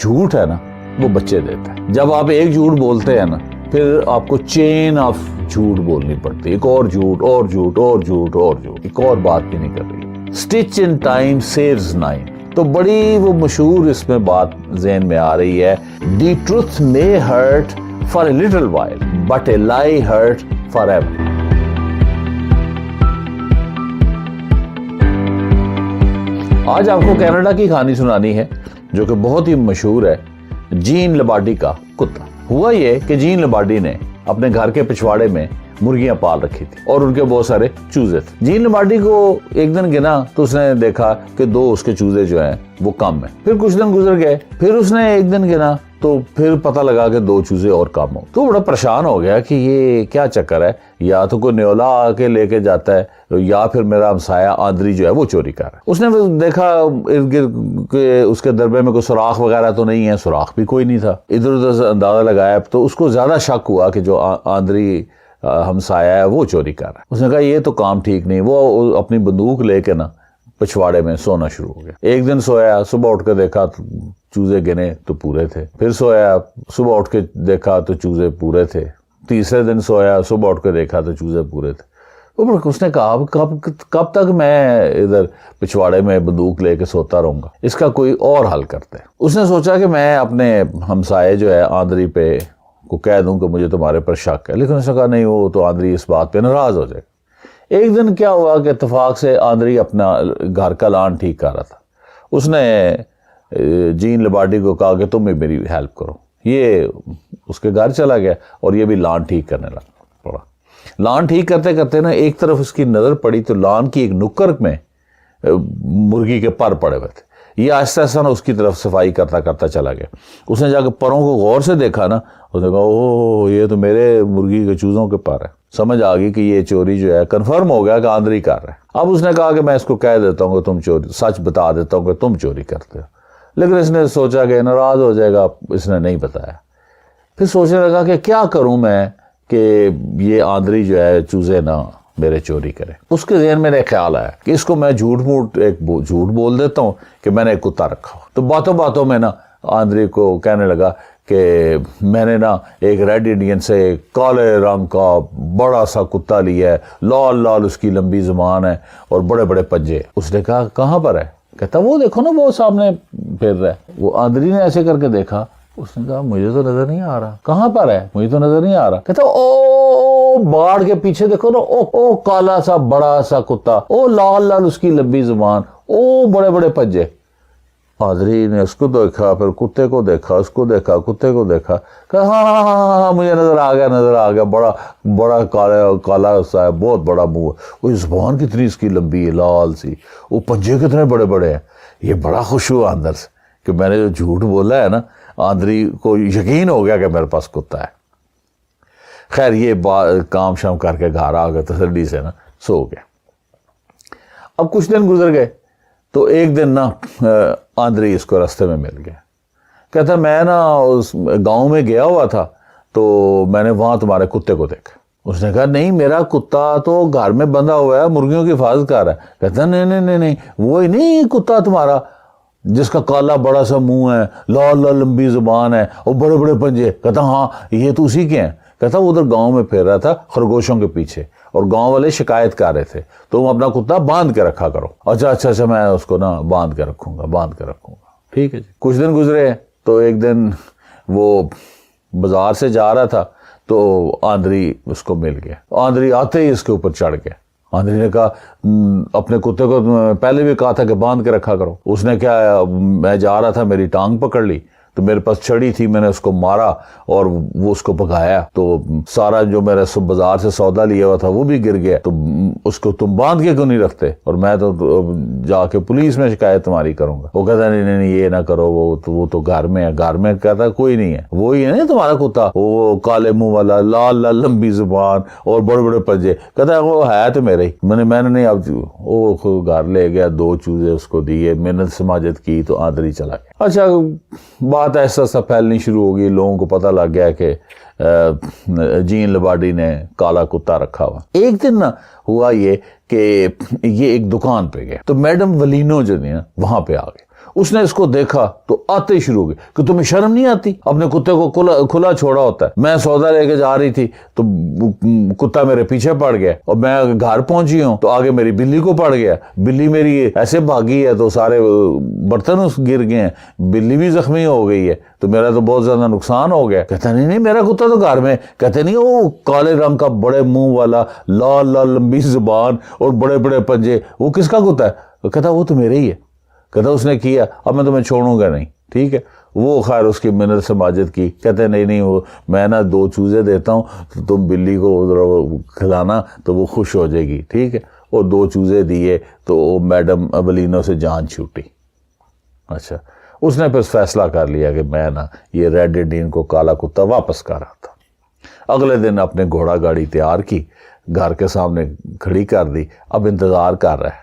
جھوٹ ہے نا وہ بچے دیتا ہے. جب آپ ایک جھوٹ بولتے ہیں نا پھر آپ کو چین آف جھوٹ بولنی پڑتی ہے, ایک اور جھوٹ اور جھوٹ اور جھوٹ اور جھوٹ, ایک اور بات بھی نہیں کر رہی. Stitch in time saves 9. تو بڑی وہ مشہور اس میں بات ذہن میں آ رہی ہے, the truth may hurt for a little while but a lie hurt forever. آج آپ کو کینیڈا کی کہانی سنانی ہے جو کہ بہت ہی مشہور ہے, جین لبارڈی کا کتا. ہوا یہ کہ جین لبارڈی نے اپنے گھر کے پچھواڑے میں مرغیاں پال رکھی تھی اور ان کے بہت سارے چوزے تھے. جین لبارڈی کو ایک دن گنا تو اس نے دیکھا کہ 2 اس کے چوزے جو ہیں وہ کم ہیں. پھر کچھ دن گزر گئے, پھر اس نے ایک دن گنا تو پھر پتہ لگا کہ 2 چوزے اور کم ہو. تو بڑا پریشان ہو گیا کہ یہ کیا چکر ہے, یا تو کوئی نیولا آ کے لے کے جاتا ہے یا پھر میرا ہمسایہ آندری جو ہے وہ چوری کر رہا ہے. اس نے دیکھا ارد گرد کہ اس کے دربے میں کوئی سوراخ وغیرہ تو نہیں ہے, سوراخ بھی کوئی نہیں تھا. ادھر ادھر سے اندازہ لگایا تو اس کو زیادہ شک ہوا کہ جو آندری ہمسایہ ہے وہ چوری کر رہا ہے. اس نے کہا یہ تو کام ٹھیک نہیں. وہ اپنی بندوق لے کے نا پچھواڑے میں سونا شروع ہو گیا. ایک دن سویا, صبح اٹھ کے دیکھا تو چوزے گنے تو پورے تھے. پھر سویا, صبح اٹھ کے دیکھا تو چوزے پورے تھے. تیسرے دن سویا, صبح اٹھ کے دیکھا تو چوزے پورے تھے. اس نے کہا کب تک میں ادھر پچھواڑے میں بندوق لے کے سوتا رہوں گا, اس کا کوئی اور حل کرتے. اس نے سوچا کہ میں اپنے ہمسائے جو ہے آندری پہ کو کہہ دوں کہ مجھے تمہارے پر شک ہے. لیکن اس نے کہا نہیں, وہ تو آندری اس بات پہ ناراض ہو جائے گا. ایک دن کیا ہوا کہ اتفاق سے آندری اپنا گھر کا لان ٹھیک کر رہا تھا. اس نے جین لبارڈی کو کہا کہ تم بھی میری ہیلپ کرو. یہ اس کے گھر چلا گیا اور یہ بھی لان ٹھیک کرنے لگا پڑا. لان ٹھیک کرتے کرتے نا ایک طرف اس کی نظر پڑی تو لان کی ایک نکر میں مرغی کے پر پڑے ہوئے تھے. یہ آہستہ آہستہ نا اس کی طرف صفائی کرتا کرتا چلا گیا. اس نے جا کے پروں کو غور سے دیکھا نا, اس نے کہا اوہ یہ تو میرے مرغی کے چوزوں کے پر ہے. سمجھ آ گئی کہ یہ چوری جو ہے کنفرم ہو گیا کہ آندری کر رہا ہے. اب اس نے کہا کہ میں اس کو کہہ دیتا ہوں کہ تم چوری, سچ بتا دیتا ہوں کہ تم چوری کرتے ہو. لیکن اس نے سوچا کہ ناراض ہو جائے گا, اس نے نہیں بتایا. پھر سوچنے لگا کہ کیا کروں میں کہ یہ آندری جو ہے چوزے نہ میرے چوری کرے. اس کے ذہن میں ایک خیال آیا کہ اس کو میں جھوٹ بول دیتا ہوں کہ میں نے ایک کتا رکھا ہو. تو باتوں باتوں میں نا آندری کو کہنے لگا کہ میں نے نا ایک ریڈ انڈین سے کالے رنگ کا بڑا سا کتا لیا ہے, لال لال اس کی لمبی زبان ہے اور بڑے بڑے پنجے. اس نے کہا کہاں پر ہے؟ کہتا وہ دیکھو نا وہ سامنے پھر رہا ہے. وہ آندری نے ایسے کر کے دیکھا. اس نے کہا مجھے تو نظر نہیں آ رہا. کہاں پر ہے؟ مجھے تو نظر نہیں آ رہا. کہتا او باڑ کے پیچھے دیکھو نا, او کالا سا بڑا سا کتا, او لال لال اس کی لمبی زبان, او بڑے بڑے پنجے. آندری نے اس کو دیکھا, پھر کتے کو دیکھا, اس کو دیکھا, کتے کو دیکھا. کہا ہاں مجھے نظر آ گیا, بڑا بڑا کالا سا ہے, بہت بڑا منہ ہے, وہ زبان کتنی اس کی لمبی ہے لال سی, وہ پنجے کتنے بڑے بڑے ہیں. یہ بڑا خوش ہوا اندر سے کہ میں نے جو جھوٹ بولا ہے نا, آندری کو یقین ہو گیا کہ میرے پاس کتا ہے. خیر یہ کام شام کر کے گھر آ گیا, تسلی سے نا سو گیا. اب کچھ دن گزر گئے تو ایک دن نا آندری اس کو راستے میں مل گیا. کہتا میں نا اس گاؤں میں گیا ہوا تھا تو میں نے وہاں تمہارے کتے کو دیکھا. اس نے کہا نہیں میرا کتا تو گھر میں بندھا ہوا ہے, مرغیوں کی حفاظت کر رہا ہے. کہتا نہیں وہی نہیں کتا تمہارا جس کا کالا بڑا سا منہ ہے, لال لال لمبی زبان ہے اور بڑے بڑے پنجے. کہتا ہاں یہ تو اسی کے ہیں. کہتا وہ ادھر گاؤں میں پھر رہا تھا خرگوشوں کے پیچھے, اور گاؤں والے شکایت کر رہے تھے تم اپنا کتا باندھ کے رکھا کرو. اچھا میں اس کو نا باندھ کے رکھوں گا. ٹھیک ہے جی. کچھ دن گزرے تو ایک دن وہ بازار سے جا رہا تھا تو آندری اس کو مل گیا. آندری آتے ہی اس کے اوپر چڑھ گیا. آندری نے کہا اپنے کتے کو پہلے بھی کہا تھا کہ باندھ کے رکھا کرو. اس نے کیا, میں جا رہا تھا میری ٹانگ پکڑ لی تو میرے پاس چھڑی تھی, میں نے اس کو مارا اور وہ اس کو بھگایا تو سارا جو میرا بازار سے سودا لیا ہوا تھا وہ بھی گر گیا. تو اس کو تم باندھ کے کیوں نہیں رکھتے, اور میں تو جا کے پولیس میں شکایت تمہاری کروں گا. وہ کہتا نہیں یہ نہ کرو, وہ تو گھر میں ہے. گھر میں کہتا کوئی نہیں ہے, وہی ہے نا تمہارا کتا, وہ کالے منہ والا, لال لال لمبی زبان اور بڑے بڑے پنجے. کہتا وہ ہے تو میرے ہی. میں نے نہیں, اب وہ گھر لے گیا, 2 چوزے اس کو دیے, محنت سماجت کی تو آندری چلا گیا. اچھا بات ایسا پھیلنی شروع ہو گئی. لوگوں کو پتہ لگ گیا کہ جین لبارڈی نے کالا کتا رکھا ہوا. ایک دن نا ہوا یہ کہ یہ ایک دکان پہ گیا تو میڈم ولینو جو نا وہاں پہ آ گئے. اس نے اس کو دیکھا تو آتے ہی شروع ہو گئے کہ تمہیں شرم نہیں آتی، اپنے کتے کو کھلا چھوڑا ہوتا ہے، میں سودا لے کے جا رہی تھی تو کتا میرے پیچھے پڑ گیا، اور میں گھر پہنچی ہوں تو آگے میری بلی کو پڑ گیا، بلی میری ایسے بھاگی ہے تو سارے برتن گر گئے ہیں، بلی بھی زخمی ہو گئی ہے، تو میرا تو بہت زیادہ نقصان ہو گیا۔ کہتا نہیں میرا کتا تو گھر میں۔ کہتے نہیں وہ کالے رنگ کا بڑے منہ والا، لال لال لمبی زبان اور بڑے بڑے پنجے، وہ کس کا کتا ہے؟ کہتا وہ تو میرے ہی ہے۔ کہتا اس نے کیا، اب میں تمہیں چھوڑوں گا نہیں، ٹھیک ہے۔ وہ خیر اس کی منت سے ماجد کی، کہتے نہیں وہ میں نا 2 چوزے دیتا ہوں تو تم بلی کو کھلانا تو وہ خوش ہو جائے گی، ٹھیک ہے۔ اور 2 چوزے دیے تو وہ میڈم ابلینو سے جان چھوٹی۔ اچھا، اس نے پھر فیصلہ کر لیا کہ میں نا یہ ریڈ انڈین کو کالا کتا واپس کر رہا تھا۔ اگلے دن اپنے گھوڑا گاڑی تیار کی، گھر کے سامنے کھڑی کر دی، اب انتظار کر رہا ہے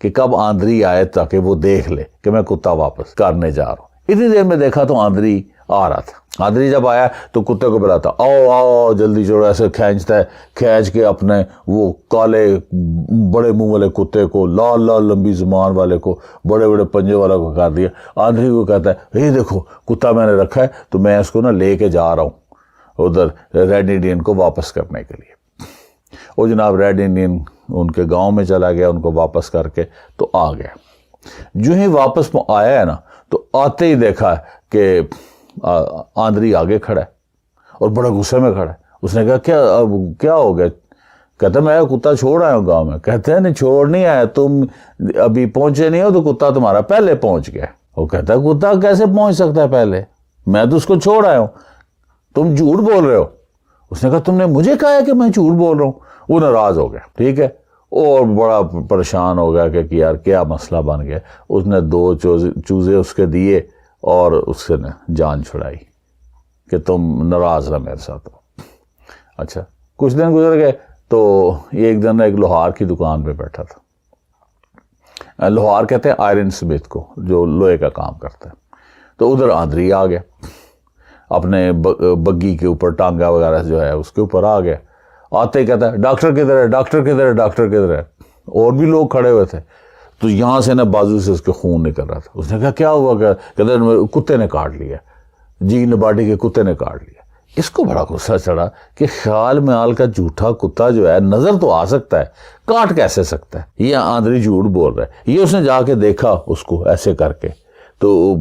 کہ کب آندری آئے تاکہ وہ دیکھ لے کہ میں کتا واپس کرنے جا رہا ہوں۔ اتنی دیر میں دیکھا تو آندری آ رہا تھا۔ آندری جب آیا تو کتے کو بلاتا، آؤ آؤ جلدی چھوڑو، ایسے کھینچتا ہے، کھینچ کے اپنے وہ کالے بڑے منہ والے کتے کو، لال لال لمبی زبان والے کو، بڑے بڑے پنجے والا کو کر دیا۔ آندری کو کہتا ہے یہ دیکھو کتا میں نے رکھا ہے تو میں اس کو نا لے کے جا رہا ہوں ادھر ریڈ انڈین کو واپس کرنے کے لیے۔ وہ جناب ریڈ انڈین ان کے گاؤں میں چلا گیا، ان کو واپس کر کے تو آ گیا۔ جو ہی واپس آیا ہے نا تو آتے ہی دیکھا کہ آندری آگے کھڑا ہے اور بڑے غصے میں کھڑا ہے۔ اس نے کہا کیا ہو گیا؟ کہتا میں کتا چھوڑ آیا ہوں گاؤں میں۔ کہتے ہیں نہیں چھوڑ نہیں آیا، تم ابھی پہنچے نہیں ہو تو کتا تمہارا پہلے پہنچ گیا۔ وہ کہتا ہے کتا کیسے پہنچ سکتا ہے پہلے؟ میں تو اس کو چھوڑ آیا ہوں، تم جھوٹ بول رہے ہو۔ اس نے کہا تم نے مجھے کہا ہے کہ میں جھوٹ بول رہا ہوں۔ وہ ناراض ہو گیا، ٹھیک ہے، اور بڑا پریشان ہو گیا کہ یار کیا مسئلہ بن گیا۔ اس نے 2 چوزے اس کے دیے اور اس سے جان چھڑائی کہ تم ناراض رہ میرے ساتھ۔ اچھا، کچھ دن گزر گئے تو ایک دن ایک لوہار کی دکان پہ بیٹھا تھا۔ لوہار کہتے ہیں آئرن سمتھ کو، جو لوہے کا کام کرتا ہے۔ تو ادھر آندری آ گیا، اپنے بگی کے اوپر ٹانگا وغیرہ جو ہے اس کے اوپر آ گیا۔ آتے ہی کہتا ہے ڈاکٹر کدھر ہے، ڈاکٹر کدھر ہے، ڈاکٹر کدھر ہے۔ اور بھی لوگ کھڑے ہوئے تھے تو یہاں سے نا بازو سے اس کے خون نکل رہا تھا۔ اس نے کہا کیا ہوا؟ کہتے کتے نے کاٹ لیا، جین لباڈی کے کتے نے کاٹ لیا۔ اس کو بڑا غصہ چڑھا کہ خیال میال کا جھوٹا کتا جو ہے نظر تو آ سکتا ہے، کاٹ کیسے سکتا ہے؟ یہ آندری جھوٹ بول رہا ہے۔ یہ اس نے جا کے دیکھا اس کو ایسے کر کے تو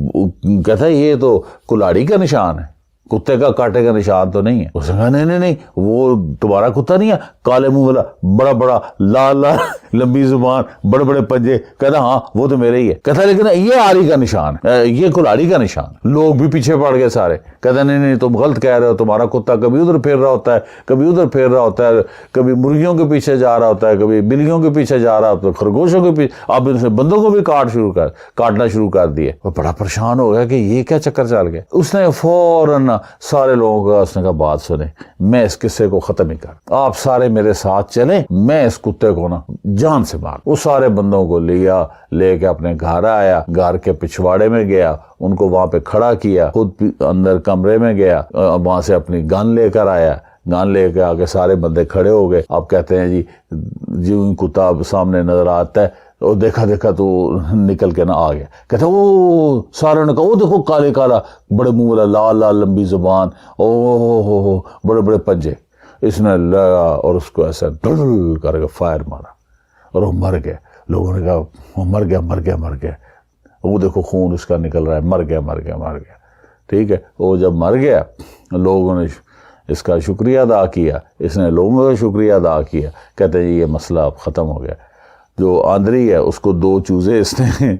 کہتا ہے یہ تو کلاڑی کا نشان ہے، کتے کا کاٹے کا نشان تو نہیں ہے۔ اس نے کہا نہیں وہ تمہارا کتا نہیں ہے، کالے منہ والا، بڑا بڑا لال لال لمبی زبان، بڑے بڑے پنجے۔ کہتا ہاں وہ تو میرے ہی ہے۔ کہتا لیکن یہ آری کا نشان ہے، یہ کلاڑی کا نشان۔ لوگ بھی پیچھے پڑ گئے سارے۔ کہتا نہیں تم غلط کہہ رہے ہو، تمہارا کتا کبھی ادھر پھیر رہا ہوتا ہے، کبھی ادھر پھیر رہا ہوتا ہے، کبھی مرغیوں کے پیچھے جا رہا ہوتا ہے، کبھی بلیوں کے پیچھے جا رہا ہوتا ہے، خرگوشوں کے پیچھے۔ اب ان سے بندوں کو بھی کاٹنا شروع کر دیے۔ وہ بڑا پریشان ہو گیا کہ یہ کیا چکر چل گیا۔ اس نے فوراً سارے لوگوں کا اس نے کہا بات سنیں، میں اس قصے کو ختم ہی کر، آپ سارے میرے ساتھ چلیں، میں اس کتے کو نا جان سے مار۔ وہ سارے بندوں کو لے کے اپنے گھر آیا، گھر کے پچھواڑے میں گیا، ان کو وہاں پہ کھڑا کیا، خود اندر کمرے میں گیا، وہاں سے اپنی گن لے کر آیا، گن لے کے آگے سارے بندے کھڑے ہو گئے۔ اب کہتے ہیں جی کتا سامنے نظر آتا ہے، اور دیکھا تو نکل کے نہ آ گیا۔ کہتے وہ سارے نے کہا وہ دیکھو کالے کالا بڑے منہ والا، لال لال لمبی زبان، او بڑے بڑے پنجے۔ اس نے لگا اور اس کو ایسا ڈل کر کے فائر مارا اور وہ مر گیا۔ لوگوں نے کہا وہ مر گیا، وہ دیکھو خون اس کا نکل رہا ہے، مر گیا، ٹھیک ہے۔ وہ جب مر گیا لوگوں نے اس کا شکریہ ادا کیا، اس نے لوگوں کا شکریہ ادا کیا۔ کہتے ہیں یہ مسئلہ اب ختم ہو گیا۔ جو آندری ہے اس کو 2 چوزے اس نے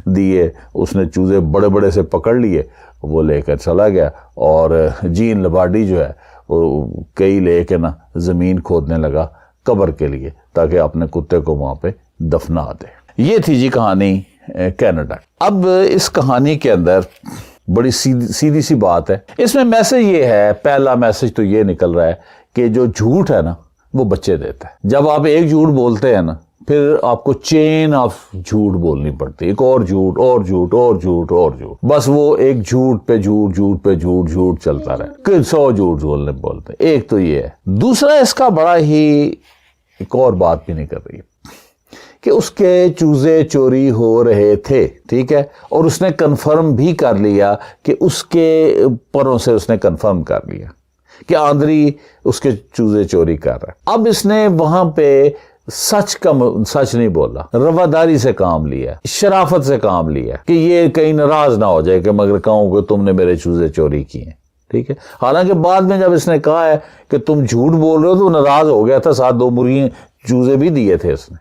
دیے، اس نے چوزے بڑے بڑے سے پکڑ لیے، وہ لے کر چلا گیا۔ اور جین لباڈی جو ہے وہ کئی لے کے نا زمین کھودنے لگا قبر کے لیے تاکہ اپنے کتے کو وہاں پہ دفنا دے۔ یہ تھی جی کہانی کینیڈا۔ اب اس کہانی کے اندر بڑی سیدھی سی بات ہے، اس میں میسج یہ ہے، پہلا میسج تو یہ نکل رہا ہے کہ جو جھوٹ ہے نا وہ بچے دیتا ہے۔ جب آپ ایک جھوٹ بولتے ہیں نا پھر آپ کو چین آف جھوٹ بولنی پڑتی ہے، ایک اور جھوٹ اور جھوٹ اور جھوٹ اور جھوٹ، بس وہ ایک جھوٹ پہ جھوٹ چلتا رہے کہ 100 جھوٹ بولتے۔ ایک تو یہ ہے۔ دوسرا اس کا بڑا ہی ایک اور بات بھی نہیں کر رہی ہے، کہ اس کے چوزے چوری ہو رہے تھے، ٹھیک ہے، اور اس نے کنفرم بھی کر لیا کہ اس کے پروں سے اس نے کنفرم کر لیا کہ آندری اس کے چوزے چوری کر رہا ہے۔ اب اس نے وہاں پہ سچ نہیں بولا، رواداری سے کام لیا، شرافت سے کام لیا کہ یہ کہیں ناراض نہ ہو جائے کہ مگر کہوں کہ تم نے میرے چوزے چوری کیے ہیں، ٹھیک ہے۔ حالانکہ بعد میں جب اس نے کہا ہے کہ تم جھوٹ بول رہے ہو تو ناراض ہو گیا تھا، ساتھ 2 مرغیاں چوزے بھی دیے تھے اس نے،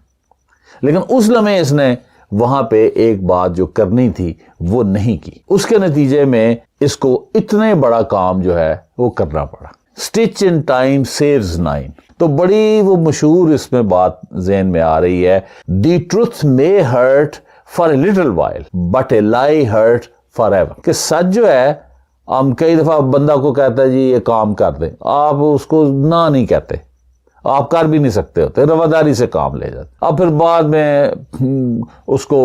لیکن اس لمحے اس نے وہاں پہ ایک بات جو کرنی تھی وہ نہیں کی۔ اس کے نتیجے میں اس کو اتنے بڑا کام جو ہے وہ کرنا پڑا۔ سٹچ ان ٹائم سیوز 9، تو بڑی وہ مشہور اس میں بات ذہن میں آ رہی ہے، the truth may hurt for a little while but اے لائی ہرٹ فار ایور، کہ سچ جو ہے ہم کئی دفعہ بندہ کو کہتا ہے جی یہ کام کر دیں، آپ اس کو نہ نہیں کہتے، آپ کر بھی نہیں سکتے ہوتے، رواداری سے کام لے جاتے، اب پھر بعد میں اس کو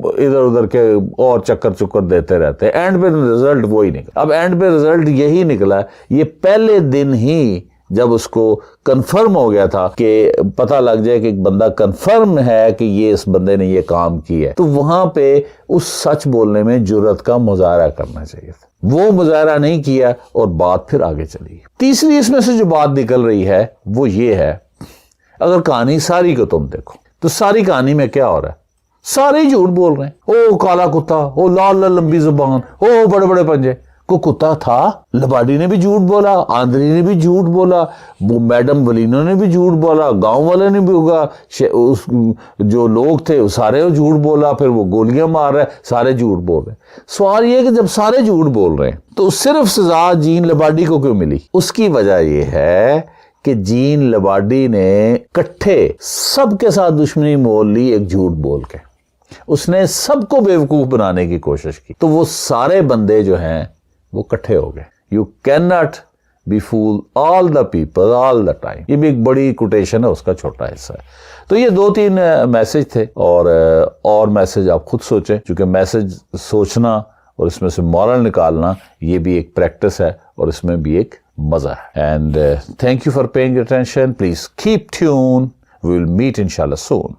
ادھر ادھر کے اور چکر دیتے رہتے، اینڈ پہ رزلٹ وہی نکلا۔ اب اینڈ پہ رزلٹ یہی نکلا، یہ پہلے دن ہی جب اس کو کنفرم ہو گیا تھا کہ پتہ لگ جائے کہ ایک بندہ کنفرم ہے کہ یہ اس بندے نے یہ کام کیا ہے، تو وہاں پہ اس سچ بولنے میں جرأت کا مظاہرہ کرنا چاہیے تھا، وہ مظاہرہ نہیں کیا اور بات پھر آگے چلی۔ تیسری اس میں سے جو بات نکل رہی ہے وہ یہ ہے، اگر کہانی ساری کو تم دیکھو تو ساری کہانی میں کیا ہو رہا ہے، سارے ہی جھوٹ بول رہے ہیں، او کالا کتا، او لال لمبی زبان، او بڑے بڑے پنجے۔ کو کتا تھا، لباڈی نے بھی جھوٹ بولا، آندری نے بھی جھوٹ بولا، وہ میڈم ولینو نے بھی جھوٹ بولا، گاؤں والے نے بھی ہوگا، جو لوگ تھے وہ سارے جھوٹ بولا، پھر وہ گولیاں مار رہے، سارے جھوٹ بول رہے ہیں۔ سوال یہ ہے کہ جب سارے جھوٹ بول رہے ہیں تو صرف سزا جین لباڈی کو کیوں ملی؟ اس کی وجہ یہ ہے کہ جین لباڈی نے کٹھے سب کے ساتھ دشمنی مول لی ایک جھوٹ بول کے، اس نے سب کو بیوقوف بنانے کی کوشش کی، تو وہ سارے بندے جو ہیں وہ کٹھے ہو گئے۔ You can not be fool all the people all the time, یہ بھی ایک بڑی کوٹیشن ہے، اس کا چھوٹا حصہ ہے۔ تو یہ 2-3 میسج تھے، اور میسج آپ خود سوچیں، چونکہ میسج سوچنا اور اس میں سے مورل نکالنا یہ بھی ایک پریکٹس ہے اور اس میں بھی ایک مزہ ہے۔ And thank you for paying attention, please keep tune, we will meet انشاءاللہ سون۔